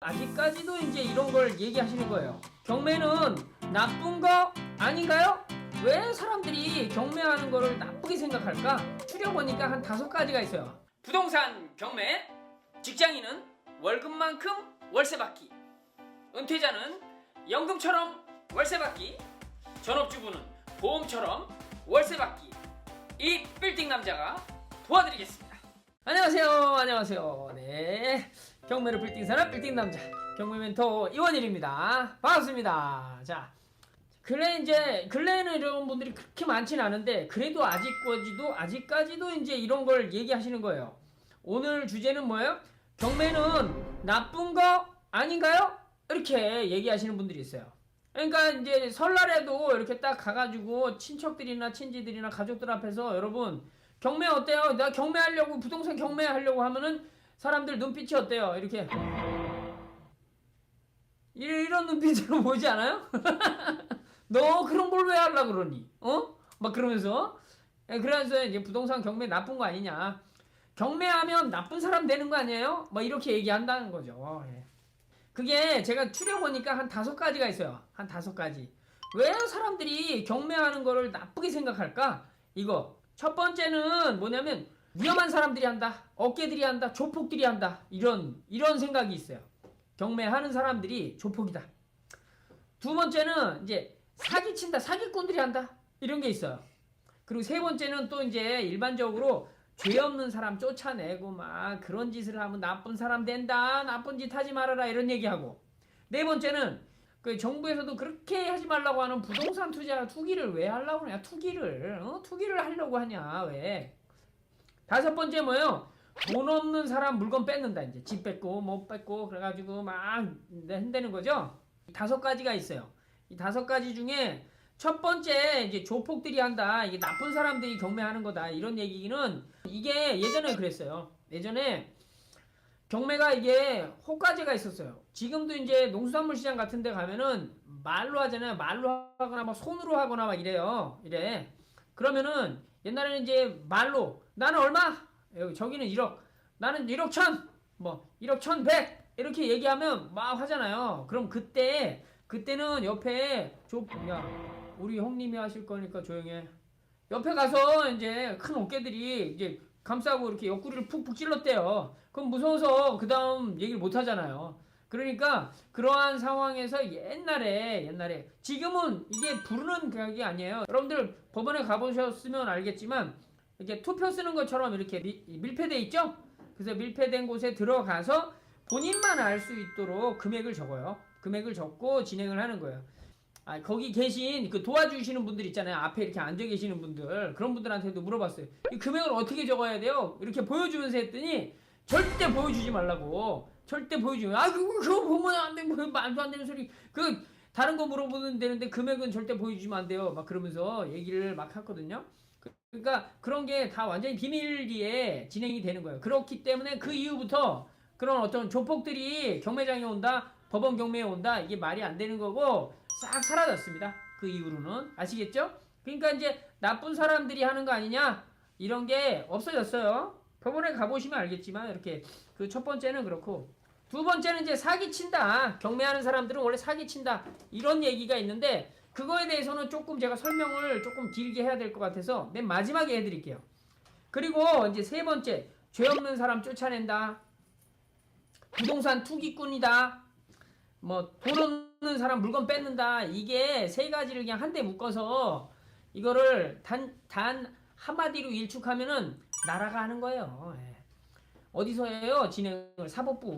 아직까지도 이제 이런 걸 얘기하시는 거예요. 경매는 나쁜 거 아닌가요? 왜 사람들이 경매하는 거를 나쁘게 생각할까? 추려보니까 한 5가지가 있어요. 부동산 경매, 직장인은 월급만큼 월세 받기, 은퇴자는 연금처럼 월세 받기, 전업주부는 보험처럼 월세 받기. 이 빌딩 남자가 도와드리겠습니다. 안녕하세요. 네, 경매를 빌딩 사람 빌딩 남자 경매 멘토 이원일입니다. 반갑습니다. 자, 근래에는 이런 분들이 그렇게 많지는 않은데 그래도 아직까지도 이제 이런 걸 얘기하시는 거예요. 오늘 주제는 뭐예요? 경매는 나쁜 거 아닌가요? 이렇게 얘기하시는 분들이 있어요. 그러니까 이제 설날에도 이렇게 딱 가가지고 친척들이나 친지들이나 가족들 앞에서 여러분 경매 어때요? 나 경매하려고 부동산 경매하려고 하면은 사람들 눈빛이 어때요? 이렇게 이런 눈빛으로 보이지 않아요? 너 그런 걸 왜 하려고 그러니? 막 그러면서 그래서 이제 부동산 경매 나쁜 거 아니냐? 경매하면 나쁜 사람 되는 거 아니에요? 뭐 이렇게 얘기한다는 거죠. 그게 제가 추려보니까 한 5가지가 있어요. 한 5가지. 왜 사람들이 경매하는 거를 나쁘게 생각할까? 이거. 첫 번째는 뭐냐면 위험한 사람들이 한다. 어깨들이 한다. 조폭들이 한다. 이런 생각이 있어요. 경매하는 사람들이 조폭이다. 두 번째는 이제 사기친다. 사기꾼들이 한다. 이런 게 있어요. 그리고 세 번째는 또 이제 일반적으로 죄 없는 사람 쫓아내고 막 그런 짓을 하면 나쁜 사람 된다. 나쁜 짓 하지 말아라. 이런 얘기하고. 네 번째는 그 정부에서도 그렇게 하지 말라고 하는 부동산 투기를 왜 하려고 하냐? 투기를 하려고 하냐? 왜? 5번째 뭐예요? 돈 없는 사람 물건 뺏는다. 이제 집 뺏고 못 뺏고 그래가지고 막 흔드는 거죠. 5가지가 있어요. 이 5가지 중에 첫 번째 이제 조폭들이 한다. 이게 나쁜 사람들이 경매하는 거다. 이런 얘기는 이게 예전에 그랬어요. 예전에 경매가 이게 호가제가 있었어요. 지금도 이제 농수산물 시장 같은 데 가면은 말로 하잖아요. 말로 하거나 막 손으로 하거나 막 이래요. 이래. 그러면은 옛날에는 이제 말로 나는 얼마? 저기는 1억. 나는 1억 1천. 뭐 1억 1,100. 이렇게 얘기하면 막 하잖아요. 그럼 그때는 옆에 야, 우리 형님이 하실 거니까 조용해. 옆에 가서 이제 큰 어깨들이 이제 감싸고 이렇게 옆구리를 푹푹 찔렀대요. 그럼 무서워서 그 다음 얘기를 못 하잖아요. 그러니까 그러한 상황에서 옛날에 지금은 이게 부르는 게 아니에요. 여러분들 법원에 가보셨으면 알겠지만 이렇게 투표 쓰는 것처럼 이렇게 밀폐돼 있죠? 그래서 밀폐된 곳에 들어가서 본인만 알 수 있도록 금액을 적어요. 금액을 적고 진행을 하는 거예요. 거기 계신 그 도와주시는 분들 있잖아요. 앞에 이렇게 앉아 계시는 분들. 그런 분들한테도 물어봤어요. 이 금액을 어떻게 적어야 돼요? 이렇게 보여주면서 했더니 절대 보여주지 말라고. 절대 보여주면 그거 보면 안 돼. 뭐 말도 안 되는 소리. 다른 거 물어보면 되는데 금액은 절대 보여주면 안 돼요. 막 그러면서 얘기를 막 했거든요. 그러니까 그런 게 다 완전히 비밀리에 진행이 되는 거예요. 그렇기 때문에 그 이후부터 그런 어떤 조폭들이 경매장에 온다. 법원 경매에 온다. 이게 말이 안 되는 거고 싹 사라졌습니다. 그 이후로는. 아시겠죠? 그러니까 이제 나쁜 사람들이 하는 거 아니냐? 이런 게 없어졌어요. 법원에 가보시면 알겠지만 이렇게 그 첫 번째는 그렇고 두 번째는 이제 사기친다. 경매하는 사람들은 원래 사기친다. 이런 얘기가 있는데 그거에 대해서는 조금 제가 설명을 조금 길게 해야 될 것 같아서 맨 마지막에 해드릴게요. 그리고 이제 세 번째 죄 없는 사람 쫓아낸다. 부동산 투기꾼이다. 뭐 돈 없는 사람 물건 뺏는다. 이게 3가지를 그냥 한데 묶어서 이거를 단 한마디로 일축하면은 나라가 하는 거예요. 어디서 해요? 진행을 사법부.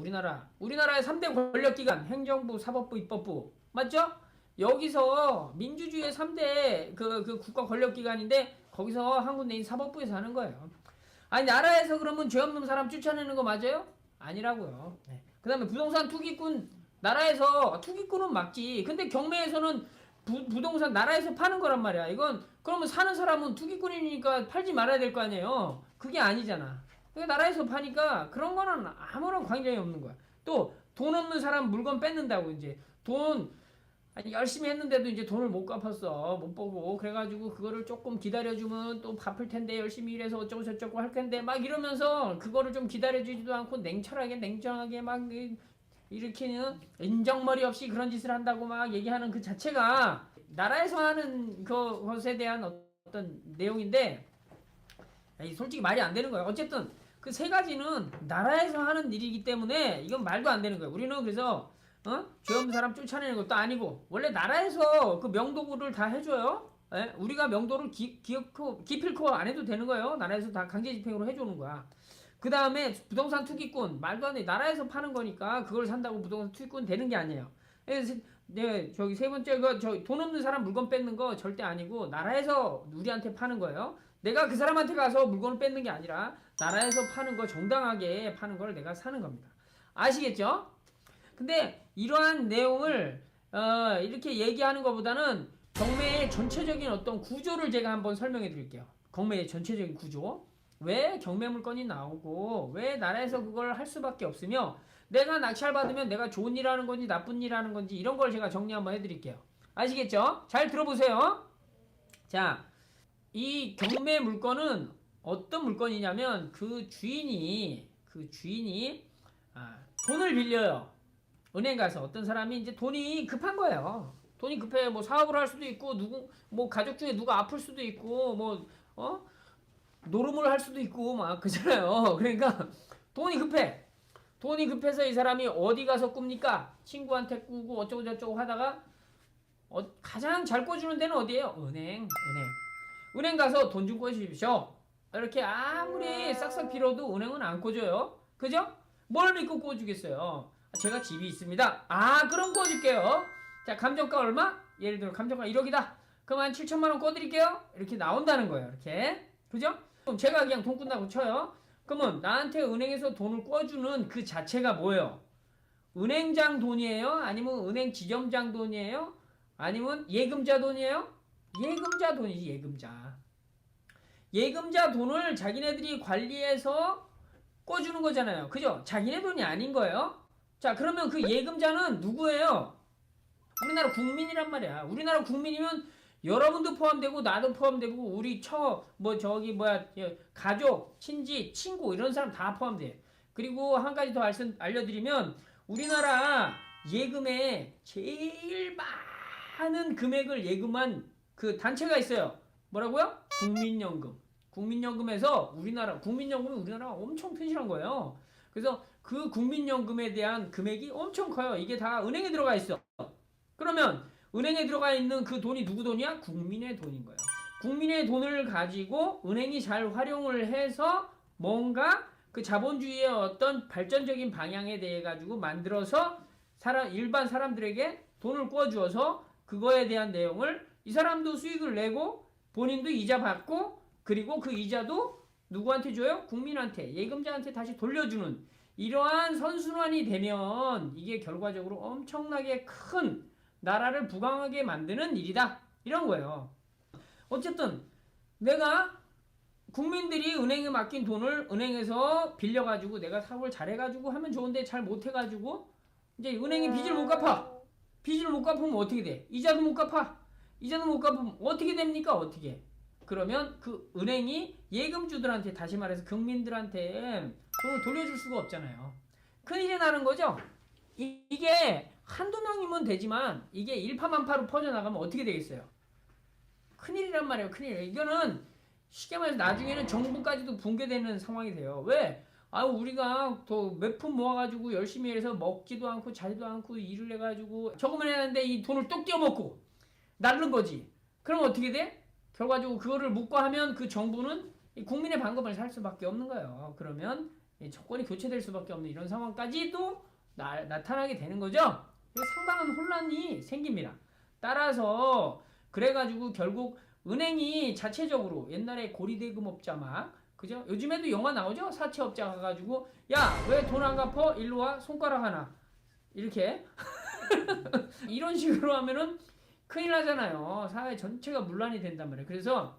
우리나라의 3대 권력기관 행정부, 사법부, 입법부 맞죠? 여기서 민주주의의 3대 그 국가 권력기관인데 거기서 한 군데인 사법부에서 하는 거예요. 나라에서 그러면 죄 없는 사람 쫓아내는 거 맞아요? 아니라고요. 그 다음에 부동산 투기꾼 나라에서 투기꾼은 맞지. 근데 경매에서는 부동산 나라에서 파는 거란 말이야. 이건 그러면 사는 사람은 투기꾼이니까 팔지 말아야 될 거 아니에요. 그게 아니잖아. 그러니까 나라에서 파니까 그런 거는 아무런 관계이 없는 거야. 또 돈 없는 사람 물건 뺏는다고 이제 열심히 했는데도 이제 돈을 못 갚았어. 못 보고. 그래가지고 그거를 조금 기다려주면 또 갚을 텐데 열심히 일해서 어쩌고 저쩌고 할 텐데 막 이러면서 그거를 좀 기다려주지도 않고 냉정하게 막 이렇게는 인정머리 없이 그런 짓을 한다고 막 얘기하는 그 자체가 나라에서 하는 그것에 대한 어떤 내용인데 솔직히 말이 안 되는 거예요. 어쨌든 그 세 가지는 나라에서 하는 일이기 때문에 이건 말도 안 되는 거예요. 우리는 그래서 죄 없는 사람 쫓아내는 것도 아니고 원래 나라에서 그 명도를 다 해줘요. 예? 우리가 명도를 기필코 안 해도 되는 거예요. 나라에서 다 강제집행으로 해주는 거야. 그 다음에 부동산 투기꾼 말도 안 돼. 나라에서 파는 거니까 그걸 산다고 부동산 투기꾼 되는 게 아니에요. 네, 저기 세 번째 돈 없는 사람 물건 뺏는 거 절대 아니고 나라에서 우리한테 파는 거예요. 내가 그 사람한테 가서 물건을 뺏는 게 아니라 나라에서 파는 거 정당하게 파는 걸 내가 사는 겁니다. 아시겠죠? 근데 이러한 내용을 이렇게 얘기하는 것보다는 경매의 전체적인 어떤 구조를 제가 한번 설명해 드릴게요. 경매의 전체적인 구조. 왜 경매 물건이 나오고 왜 나라에서 그걸 할 수밖에 없으며 내가 낙찰 받으면 내가 좋은 일 하는 건지 나쁜 일 하는 건지 이런 걸 제가 정리 한번 해드릴게요. 아시겠죠? 잘 들어보세요. 자, 이 경매 물건은 어떤 물건이냐면 그 주인이 돈을 빌려요. 은행 가서 어떤 사람이 이제 돈이 급한 거예요. 돈이 급해. 뭐 사업을 할 수도 있고 뭐 가족 중에 누가 아플 수도 있고 노름을 할 수도 있고 막 그잖아요. 그러니까 돈이 급해. 돈이 급해서 이 사람이 어디 가서 꿉니까? 친구한테 꾸고 어쩌고 저쩌고 하다가 가장 잘 꿔주는 데는 어디예요? 은행 가서 돈 좀 꿔주십시오. 이렇게 아무리 싹싹 빌어도 은행은 안 꿔줘요. 그죠? 뭘 믿고 꿔주겠어요? 제가 집이 있습니다. 그럼 꿔줄게요. 자, 감정가 얼마? 예를 들어 감정가 1억이다. 그럼 한 7천만 원 꿔드릴게요. 이렇게 나온다는 거예요. 이렇게. 그죠? 그럼 제가 그냥 돈 꾼다고 쳐요. 그러면 나한테 은행에서 돈을 꿔주는 그 자체가 뭐예요? 은행장 돈이에요? 아니면 은행 지점장 돈이에요? 아니면 예금자 돈이에요? 예금자 돈이지, 예금자. 예금자 돈을 자기네들이 관리해서 꿔주는 거잖아요. 그죠? 자기네 돈이 아닌 거예요. 자, 그러면 그 예금자는 누구예요? 우리나라 국민이란 말이야. 우리나라 국민이면 여러분도 포함되고 나도 포함되고 우리 가족, 친지, 친구 이런 사람 다 포함돼. 그리고 한 가지 더 알려드리면 우리나라 예금에 제일 많은 금액을 예금한 그 단체가 있어요. 뭐라고요? 국민연금. 국민연금에서 국민연금이 우리나라가 엄청 튼실한 거예요. 그래서 그 국민연금에 대한 금액이 엄청 커요. 이게 다 은행에 들어가 있어. 그러면 은행에 들어가 있는 그 돈이 누구 돈이야? 국민의 돈인 거예요. 국민의 돈을 가지고 은행이 잘 활용을 해서 뭔가 그 자본주의의 어떤 발전적인 방향에 대해 가지고 만들어서 일반 사람들에게 돈을 꿔주어서 그거에 대한 내용을 이 사람도 수익을 내고 본인도 이자 받고 그리고 그 이자도 누구한테 줘요? 국민한테, 예금자한테 다시 돌려주는 이러한 선순환이 되면 이게 결과적으로 엄청나게 큰 나라를 부강하게 만드는 일이다. 이런 거예요. 어쨌든 내가 국민들이 은행에 맡긴 돈을 은행에서 빌려가지고 내가 사업을 잘해가지고 하면 좋은데 잘 못해가지고 이제 은행이 빚을 못 갚아. 빚을 못 갚으면 어떻게 돼? 이자도 못 갚아. 이자도 못 갚으면 어떻게 됩니까? 어떻게? 그러면 그 은행이 예금주들한테 다시 말해서 국민들한테 돈을 돌려줄 수가 없잖아요. 큰일이 나는 거죠. 이게 한두 명이면 되지만 이게 일파만파로 퍼져나가면 어떻게 되겠어요? 큰일이란 말이에요. 큰일. 이거는 쉽게 말해서 나중에는 정부까지도 붕괴되는 상황이 돼요. 왜? 우리가 더 몇 푼 모아가지고 열심히 해서 먹지도 않고 자지도 않고 일을 해가지고 저거만 했는데 이 돈을 또 떼어먹고 날른 거지. 그럼 어떻게 돼? 결과적으로 그거를 묵과하면 그 정부는 국민의 반금을 살 수밖에 없는 거예요. 그러면 정권이 교체될 수밖에 없는 이런 상황까지도 나타나게 되는 거죠. 상당한 혼란이 생깁니다. 따라서 그래가지고 결국 은행이 자체적으로 옛날에 고리대금업자 그죠? 요즘에도 영화 나오죠? 사채업자 가가지고 야, 왜 돈 안 갚어? 일로 와. 손가락 하나. 이렇게 이런 식으로 하면은 큰일 나잖아요. 사회 전체가 문란이 된단 말이에요. 그래서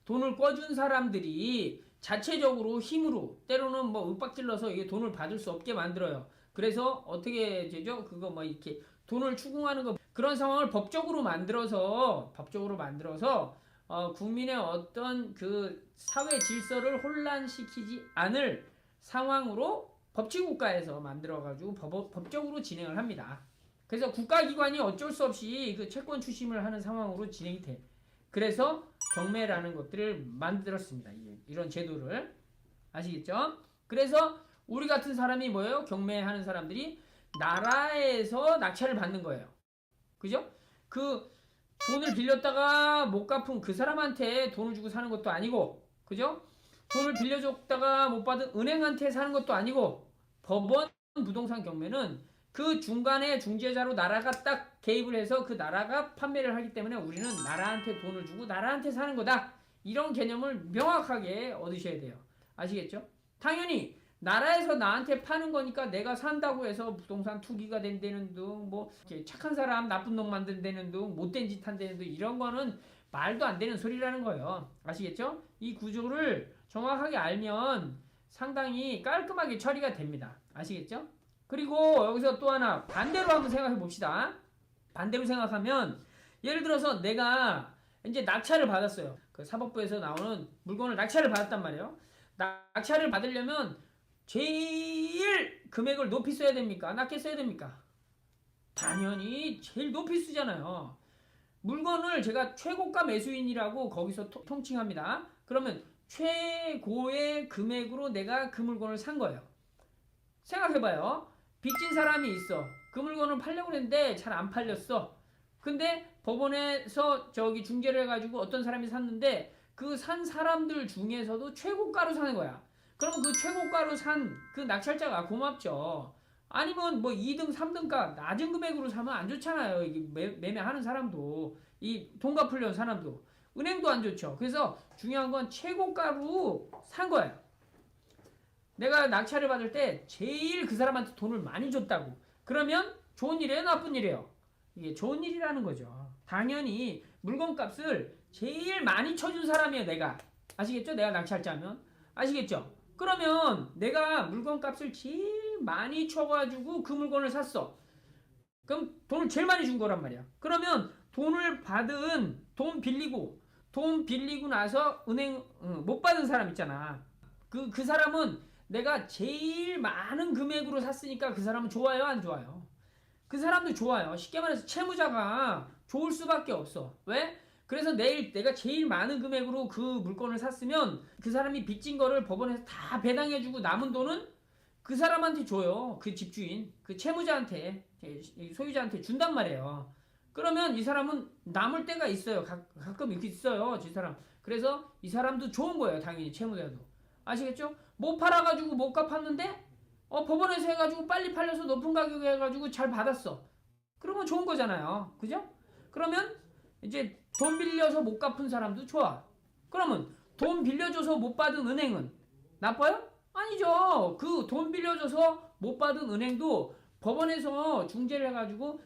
돈을 꿔준 사람들이 자체적으로 힘으로 때로는 윽박질러서 이게 돈을 받을 수 없게 만들어요. 그래서 어떻게 되죠? 그거 이렇게 돈을 추궁하는 거 그런 상황을 법적으로 만들어서 국민의 어떤 그 사회 질서를 혼란시키지 않을 상황으로 법치국가에서 만들어가지고 법적으로 진행을 합니다. 그래서 국가기관이 어쩔 수 없이 그 채권 추심을 하는 상황으로 진행이 돼. 그래서 경매라는 것들을 만들었습니다. 이런 제도를. 아시겠죠? 그래서 우리 같은 사람이 뭐예요? 경매하는 사람들이 나라에서 낙찰을 받는 거예요. 그죠? 그 돈을 빌렸다가 못 갚은 그 사람한테 돈을 주고 사는 것도 아니고, 그죠? 돈을 빌려줬다가 못 받은 은행한테 사는 것도 아니고, 법원 부동산 경매는 그 중간에 중재자로 나라가 딱 개입을 해서 그 나라가 판매를 하기 때문에 우리는 나라한테 돈을 주고 나라한테 사는 거다. 이런 개념을 명확하게 얻으셔야 돼요. 아시겠죠? 당연히 나라에서 나한테 파는 거니까 내가 산다고 해서 부동산 투기가 된다는 둥, 뭐 착한 사람 나쁜 놈 만든다는 둥, 못된 짓 한다는 둥, 이런 거는 말도 안 되는 소리라는 거예요. 아시겠죠? 이 구조를 정확하게 알면 상당히 깔끔하게 처리가 됩니다. 아시겠죠? 그리고 여기서 또 하나 반대로 한번 생각해 봅시다. 반대로 생각하면 예를 들어서 내가 이제 낙찰을 받았어요. 그 사법부에서 나오는 물건을 낙찰을 받았단 말이에요. 낙찰을 받으려면 제일 금액을 높이 써야 됩니까? 낮게 써야 됩니까? 당연히 제일 높이 쓰잖아요. 물건을 제가 최고가 매수인이라고 거기서 통칭합니다. 그러면 최고의 금액으로 내가 그 물건을 산 거예요. 생각해봐요. 빚진 사람이 있어. 그 물건을 팔려고 했는데 잘 안 팔렸어. 근데 법원에서 저기 중재를 해가지고 어떤 사람이 샀는데 그 산 사람들 중에서도 최고가로 사는 거야. 그럼 그 최고가로 산 그 낙찰자가 고맙죠. 아니면 뭐 2등, 3등가 낮은 금액으로 사면 안 좋잖아요. 이게 매매하는 사람도, 이 돈 갚으려는 사람도, 은행도 안 좋죠. 그래서 중요한 건 최고가로 산 거예요. 내가 낙찰을 받을 때 제일 그 사람한테 돈을 많이 줬다고. 그러면 좋은 일이에요, 나쁜 일이에요? 이게 좋은 일이라는 거죠. 당연히 물건값을 제일 많이 쳐준 사람이에요, 내가. 아시겠죠? 내가 낙찰자면. 아시겠죠? 그러면 내가 물건값을 제일 많이 쳐가지고 그 물건을 샀어. 그럼 돈을 제일 많이 준 거란 말이야. 그러면 돈 빌리고 나서 은행 못 받은 사람 있잖아. 그 사람은 내가 제일 많은 금액으로 샀으니까 그 사람은 좋아요, 안 좋아요? 그 사람도 좋아요. 쉽게 말해서 채무자가 좋을 수밖에 없어. 왜? 그래서 내가 제일 많은 금액으로 그 물건을 샀으면 그 사람이 빚진 거를 법원에서 다 배당해주고 남은 돈은 그 사람한테 줘요. 그 집주인, 그 채무자한테, 소유자한테 준단 말이에요. 그러면 이 사람은 남을 때가 있어요. 가끔 이렇게 있어요, 이 사람. 그래서 이 사람도 좋은 거예요, 당연히 채무자도. 아시겠죠? 못 팔아가지고 못 갚았는데 법원에서 해가지고 빨리 팔려서 높은 가격에 해가지고 잘 받았어. 그러면 좋은 거잖아요. 그죠? 그러면 이제 돈 빌려서 못 갚은 사람도 좋아. 그러면 돈 빌려줘서 못 받은 은행은 나빠요? 아니죠. 그 돈 빌려줘서 못 받은 은행도 법원에서 중재를 해가지고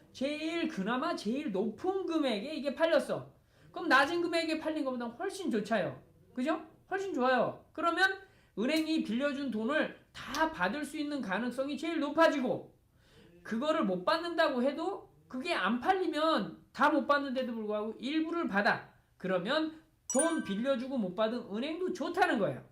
그나마 제일 높은 금액에 이게 팔렸어. 그럼 낮은 금액에 팔린 것보다 훨씬 좋잖아요. 그죠? 훨씬 좋아요. 그러면 은행이 빌려준 돈을 다 받을 수 있는 가능성이 제일 높아지고, 그거를 못 받는다고 해도 그게 안 팔리면 다 못 받는데도 불구하고 일부를 받아. 그러면 돈 빌려주고 못 받은 은행도 좋다는 거예요.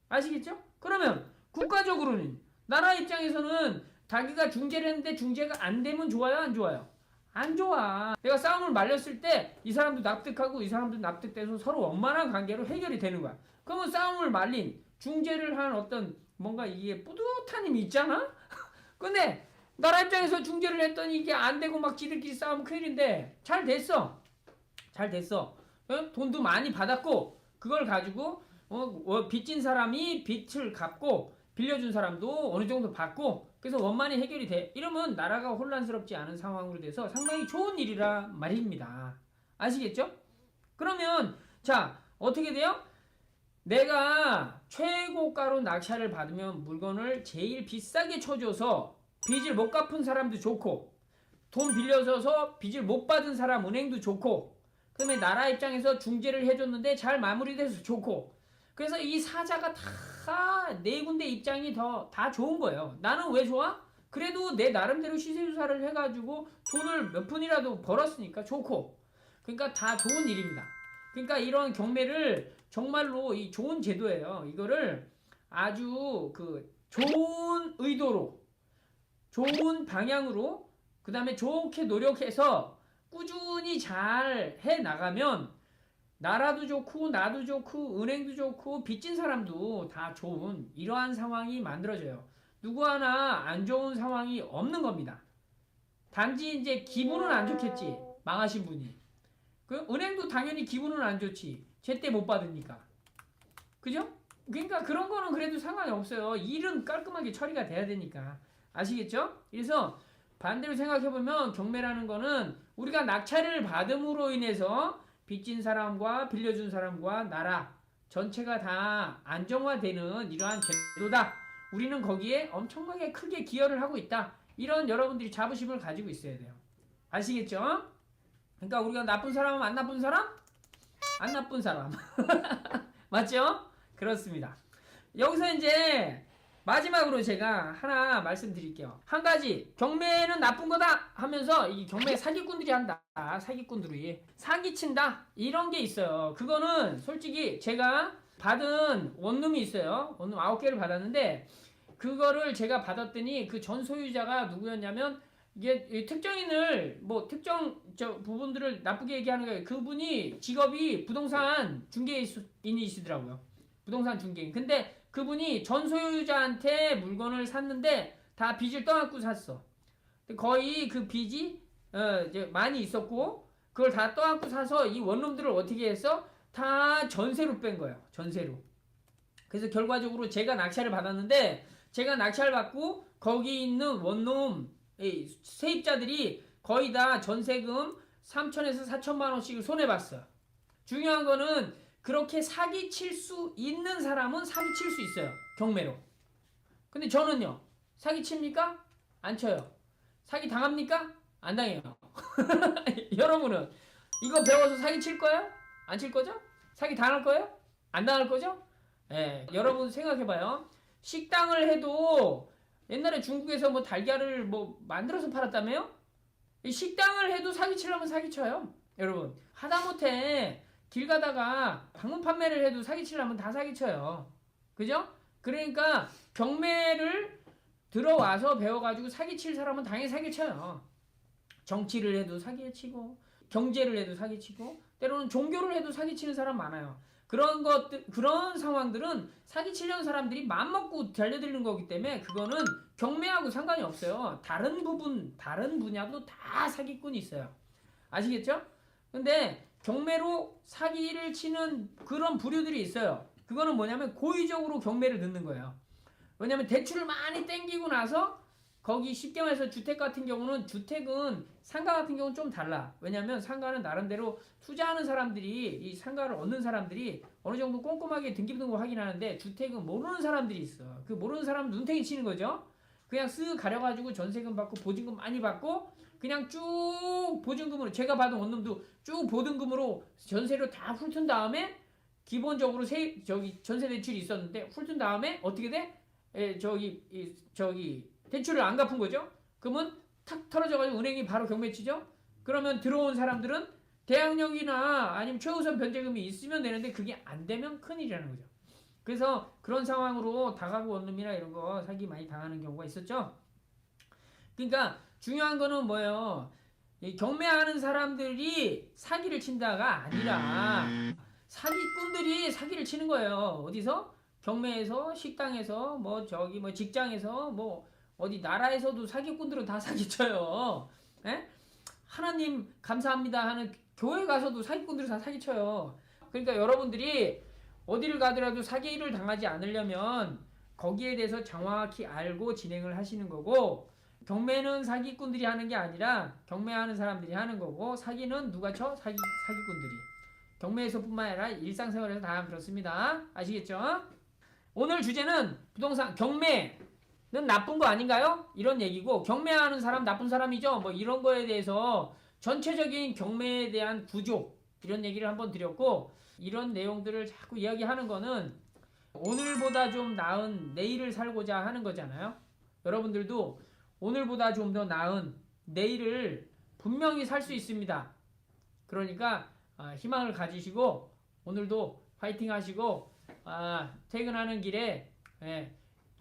아시겠죠? 그러면 국가적으로는, 나라 입장에서는 자기가 중재를 했는데 중재가 안 되면 좋아요, 안 좋아요? 안 좋아. 내가 싸움을 말렸을 때 이 사람도 납득하고 이 사람도 납득돼서 서로 원만한 관계로 해결이 되는 거야. 그러면 싸움을 말린 중재를 한 어떤 뭔가 이게 뿌듯한 힘이 있잖아? 근데 나라 입장에서 중재를 했더니 이게 안 되고 막 지들끼리 싸우면 큰일인데 잘 됐어. 잘 됐어. 돈도 많이 받았고 그걸 가지고 빚진 사람이 빚을 갚고 빌려준 사람도 어느 정도 받고 그래서 원만히 해결이 돼. 이러면 나라가 혼란스럽지 않은 상황으로 돼서 상당히 좋은 일이라 말입니다. 아시겠죠? 그러면 자 어떻게 돼요? 내가 최고가로 낙찰을 받으면 물건을 제일 비싸게 쳐줘서 빚을 못 갚은 사람도 좋고 돈 빌려줘서 빚을 못 받은 사람 은행도 좋고 그다음에 나라 입장에서 중재를 해줬는데 잘 마무리돼서 좋고 그래서 이 사자가 다 네 군데 입장이 다 좋은 거예요. 나는 왜 좋아? 그래도 내 나름대로 시세조사를 해가지고 돈을 몇 푼이라도 벌었으니까 좋고 그러니까 다 좋은 일입니다. 그러니까 이런 경매를 정말로 이 좋은 제도예요. 이거를 아주 좋은 의도로, 좋은 방향으로, 그 다음에 좋게 노력해서 꾸준히 잘 해 나가면 나라도 좋고 나도 좋고 은행도 좋고 빚진 사람도 다 좋은 이러한 상황이 만들어져요. 누구 하나 안 좋은 상황이 없는 겁니다. 단지 이제 기분은 안 좋겠지. 망하신 분이. 그 은행도 당연히 기분은 안 좋지. 제때 못 받으니까. 그죠? 그러니까 그런 거는 그래도 상관이 없어요. 일은 깔끔하게 처리가 돼야 되니까. 아시겠죠? 그래서 반대로 생각해보면 경매라는 거는 우리가 낙찰을 받음으로 인해서 빚진 사람과 빌려준 사람과 나라 전체가 다 안정화되는 이러한 제도다. 우리는 거기에 엄청나게 크게 기여를 하고 있다. 이런 여러분들이 자부심을 가지고 있어야 돼요. 아시겠죠? 그러니까 우리가 나쁜 사람은 안 나쁜 사람? 안 나쁜 사람. 맞죠? 그렇습니다. 여기서 이제 마지막으로 제가 하나 말씀드릴게요. 한 가지 경매는 나쁜 거다 하면서 이 경매 사기꾼들이 한다. 사기꾼들이 사기친다 이런 게 있어요. 그거는 솔직히 제가 받은 원룸이 있어요. 원룸 9개를 받았는데 그거를 제가 받았더니 그 전 소유자가 누구였냐면 이게 특정인을 뭐 특정 부분들을 나쁘게 얘기하는 거예요. 그분이 직업이 부동산 중개인이시더라고요. 부동산 중개인. 근데 그분이 전 소유자한테 물건을 샀는데 다 빚을 떠안고 샀어. 거의 그 빚이 이제 많이 있었고 그걸 다 떠안고 사서 이 원룸들을 어떻게 했어? 다 전세로 뺀 거예요. 전세로. 그래서 결과적으로 제가 낙찰을 받았는데 제가 낙찰을 받고 거기 있는 원룸 세입자들이 거의 다 전세금 3천에서 4천만 원씩을 손해봤어요. 중요한 거는 그렇게 사기칠 수 있는 사람은 사기칠 수 있어요. 경매로. 근데 저는요. 사기칩니까? 안 쳐요. 사기 당합니까? 안 당해요. 여러분은 이거 배워서 사기칠 거예요? 안 칠 거죠? 사기 당할 거예요? 안 당할 거죠? 예, 여러분 생각해봐요. 식당을 해도 옛날에 중국에서 뭐 달걀을 뭐 만들어서 팔았다며요? 식당을 해도 사기치려면 사기쳐요. 여러분 하다못해 길 가다가 방문 판매를 해도 사기치려면 다 사기쳐요. 그죠? 그러니까 경매를 들어와서 배워가지고 사기칠 사람은 당연히 사기쳐요. 정치를 해도 사기치고 경제를 해도 사기치고 때로는 종교를 해도 사기치는 사람 많아요. 그런 것들 그런 상황들은 사기치려는 사람들이 맘먹고 달려드는 거기 때문에 그거는 경매하고 상관이 없어요. 다른 분야도 다 사기꾼이 있어요. 아시겠죠? 근데 경매로 사기를 치는 그런 부류들이 있어요. 그거는 뭐냐면 고의적으로 경매를 넣는 거예요. 왜냐면 대출을 많이 땡기고 나서 거기 쉽게 말해서 주택 같은 경우는 주택은 상가 같은 경우는 좀 달라. 왜냐면 상가는 나름대로 투자하는 사람들이 이 상가를 얻는 사람들이 어느 정도 꼼꼼하게 등기부등본 확인하는데 주택은 모르는 사람들이 있어. 그 모르는 사람 눈탱이 치는 거죠. 그냥 쓱 가려가지고 전세금 받고 보증금 많이 받고 그냥 쭉 보증금으로 제가 받은 원룸도 쭉 보증금으로 전세로 다 훑은 다음에 기본적으로 전세 대출이 있었는데 훑은 다음에 어떻게 돼? 대출을 안 갚은 거죠. 그러면 탁 털어져가지고 은행이 바로 경매 치죠. 그러면 들어온 사람들은 대항력이나 아니면 최우선 변제금이 있으면 되는데 그게 안 되면 큰일이라는 거죠. 그래서 그런 상황으로 다가구 원룸이나 이런 거 사기 많이 당하는 경우가 있었죠. 그러니까 중요한 거는 뭐예요? 경매하는 사람들이 사기를 친다가 아니라 사기꾼들이 사기를 치는 거예요. 어디서? 경매에서, 식당에서, 뭐 직장에서, 뭐 어디 나라에서도 사기꾼들은 다 사기쳐요. 에? 하나님 감사합니다 하는 교회 가서도 사기꾼들이 다 사기쳐요. 그러니까 여러분들이 어디를 가더라도 사기를 당하지 않으려면 거기에 대해서 정확히 알고 진행을 하시는 거고 경매는 사기꾼들이 하는 게 아니라 경매하는 사람들이 하는 거고 사기는 누가 쳐? 사기꾼들이. 경매에서뿐만 아니라 일상생활에서 다 그렇습니다. 아시겠죠? 오늘 주제는 부동산 경매는 나쁜 거 아닌가요? 이런 얘기고 경매하는 사람 나쁜 사람이죠. 뭐 이런 거에 대해서 전체적인 경매에 대한 구조 이런 얘기를 한번 드렸고 이런 내용들을 자꾸 이야기하는 거는 오늘보다 좀 나은 내일을 살고자 하는 거잖아요. 여러분들도 오늘보다 좀 더 나은 내일을 분명히 살 수 있습니다. 그러니까 희망을 가지시고 오늘도 파이팅 하시고 퇴근하는 길에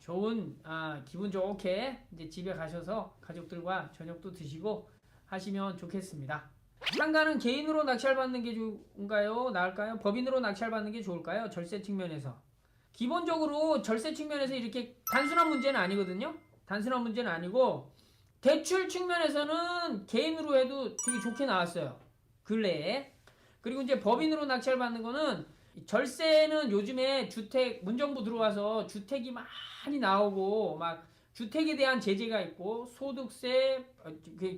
좋은 기분 좋게 이제 집에 가셔서 가족들과 저녁도 드시고 하시면 좋겠습니다. 상가는 개인으로 낙찰 받는 게 좋은가요? 나을까요? 법인으로 낙찰 받는 게 좋을까요? 절세 측면에서. 기본적으로 절세 측면에서 이렇게 단순한 문제는 아니거든요. 단순한 문제는 아니고 대출 측면에서는 개인으로 해도 되게 좋게 나왔어요. 근래에. 그리고 이제 법인으로 낙찰 받는 거는 절세는 요즘에 주택 문정부 들어와서 주택이 많이 나오고 막 주택에 대한 제재가 있고 소득세,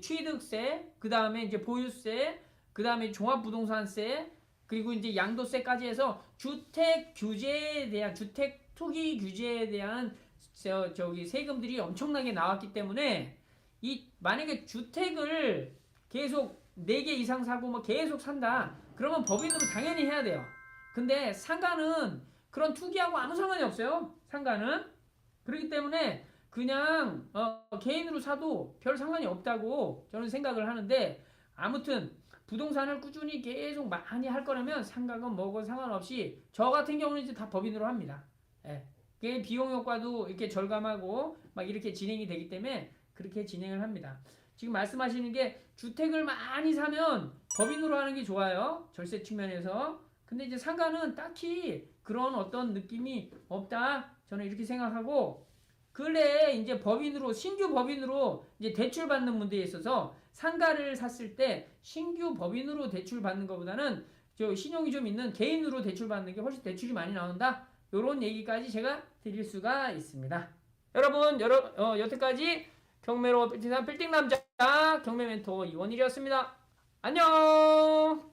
취득세, 그 다음에 이제 보유세, 그 다음에 종합부동산세, 그리고 이제 양도세까지 해서 주택 규제에 대한 주택 투기 규제에 대한 저기 세금들이 엄청나게 나왔기 때문에 이 만약에 주택을 계속 4개 이상 사고 뭐 계속 산다. 그러면 법인으로 당연히 해야 돼요. 근데 상가는 그런 투기하고 아무 상관이 없어요. 상가는. 그렇기 때문에 그냥 개인으로 사도 별 상관이 없다고 저는 생각을 하는데 아무튼 부동산을 꾸준히 계속 많이 할 거라면 상가건 뭐건 상관없이 저 같은 경우는 이제 다 법인으로 합니다. 예. 비용 효과도 이렇게 절감하고 막 이렇게 진행이 되기 때문에 그렇게 진행을 합니다. 지금 말씀하시는 게 주택을 많이 사면 법인으로 하는 게 좋아요. 절세 측면에서. 근데 이제 상가는 딱히 그런 어떤 느낌이 없다. 저는 이렇게 생각하고 근래에 이제 법인으로 신규 법인으로 이제 대출 받는 문제에 있어서 상가를 샀을 때 신규 법인으로 대출 받는 것보다는 저 신용이 좀 있는 개인으로 대출 받는 게 훨씬 대출이 많이 나온다. 요런 얘기까지 제가 드릴 수가 있습니다. 여러분 여태까지 경매로 빌딩 남자 경매 멘토 이원일이었습니다. 안녕.